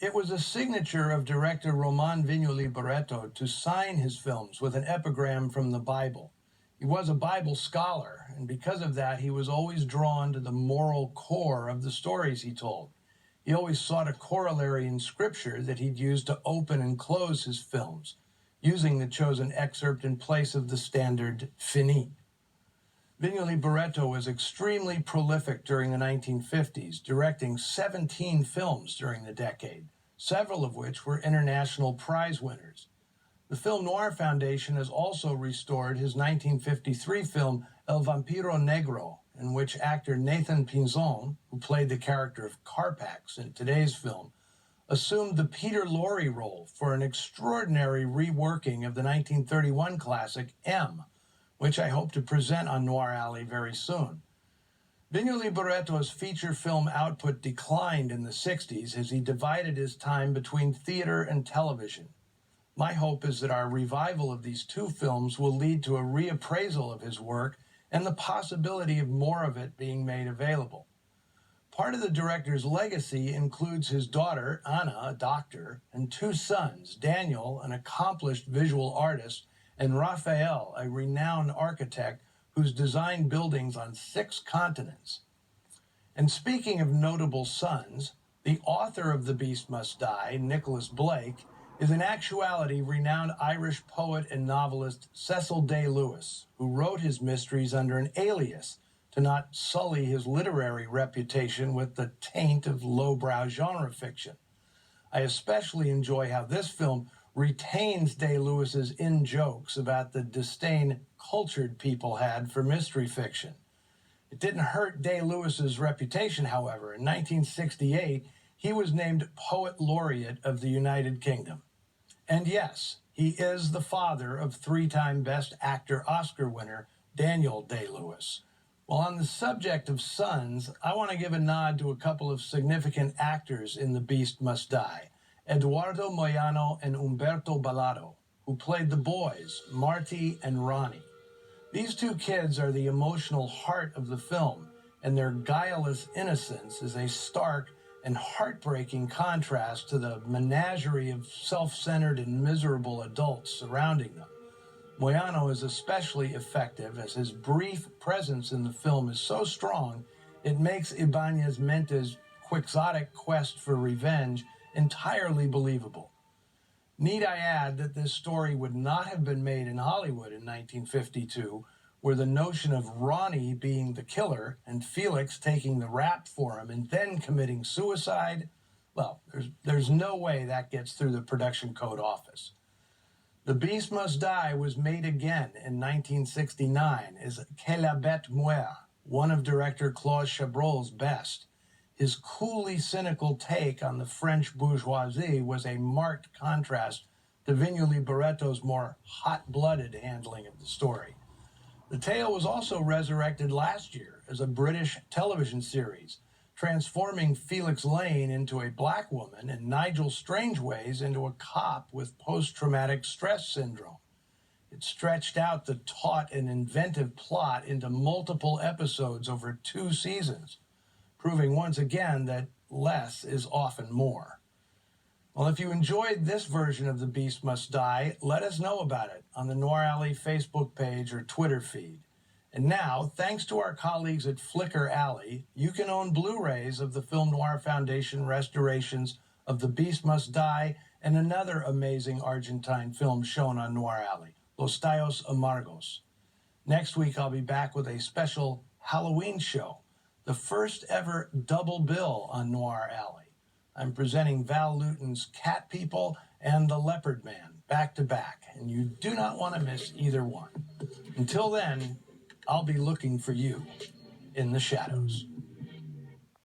It was a signature of director Roman Vignoli Barreto to sign his films with an epigram from the Bible. He was a Bible scholar, and because of that, he was always drawn to the moral core of the stories he told. He always sought a corollary in Scripture that he'd use to open and close his films, using the chosen excerpt in place of the standard finite. Vignoli Barreto was extremely prolific during the 1950s, directing 17 films during the decade, several of which were international prize winners. The Film Noir Foundation has also restored his 1953 film El Vampiro Negro, in which actor Nathan Pinzon, who played the character of Carpax in today's film, assumed the Peter Lorre role for an extraordinary reworking of the 1931 classic M, which I hope to present on Noir Alley very soon. Vignoli Barreto's feature film output declined in the 60s as he divided his time between theater and television. My hope is that our revival of these two films will lead to a reappraisal of his work and the possibility of more of it being made available. Part of the director's legacy includes his daughter, Anna, a doctor, and two sons, Daniel, an accomplished visual artist, and Raphael, a renowned architect who's designed buildings on 6 continents. And speaking of notable sons, the author of The Beast Must Die, Nicholas Blake, is in actuality renowned Irish poet and novelist Cecil Day Lewis, who wrote his mysteries under an alias to not sully his literary reputation with the taint of lowbrow genre fiction. I especially enjoy how this film retains Day-Lewis's in-jokes about the disdain cultured people had for mystery fiction. It didn't hurt Day-Lewis's reputation, however. In 1968, he was named Poet Laureate of the United Kingdom. And yes, he is the father of 3-time Best Actor Oscar winner Daniel Day-Lewis. Well, on the subject of sons, I want to give a nod to a couple of significant actors in The Beast Must Die, Eduardo Moyano and Umberto Ballado, who played the boys, Marty and Ronnie. These two kids are the emotional heart of the film, and their guileless innocence is a stark and heartbreaking contrast to the menagerie of self-centered and miserable adults surrounding them. Moyano is especially effective as his brief presence in the film is so strong it makes Ibanez Mente's quixotic quest for revenge entirely believable. Need I add that this story would not have been made in Hollywood in 1952, where the notion of Ronnie being the killer and Felix taking the rap for him and then committing suicide, well, there's no way that gets through the production code office. The Beast Must Die was made again in 1969 as Que la Bête Meurt, one of director Claude Chabrol's best. His coolly cynical take on the French bourgeoisie was a marked contrast to Vignoli Barreto's more hot-blooded handling of the story. The tale was also resurrected last year as a British television series, transforming Felix Lane into a black woman and Nigel Strangeways into a cop with post-traumatic stress syndrome. It stretched out the taut and inventive plot into multiple episodes over 2 seasons, proving once again that less is often more. Well, if you enjoyed this version of The Beast Must Die, let us know about it on the Noir Alley Facebook page or Twitter feed. And now, thanks to our colleagues at Flickr Alley, you can own Blu-rays of the Film Noir Foundation restorations of The Beast Must Die and another amazing Argentine film shown on Noir Alley, Los Tallos Amargos. Next week, I'll be back with a special Halloween show, the first ever double bill on Noir Alley. I'm presenting Val Lewton's Cat People and The Leopard Man back to back, and you do not want to miss either one. Until then, I'll be looking for you in the shadows.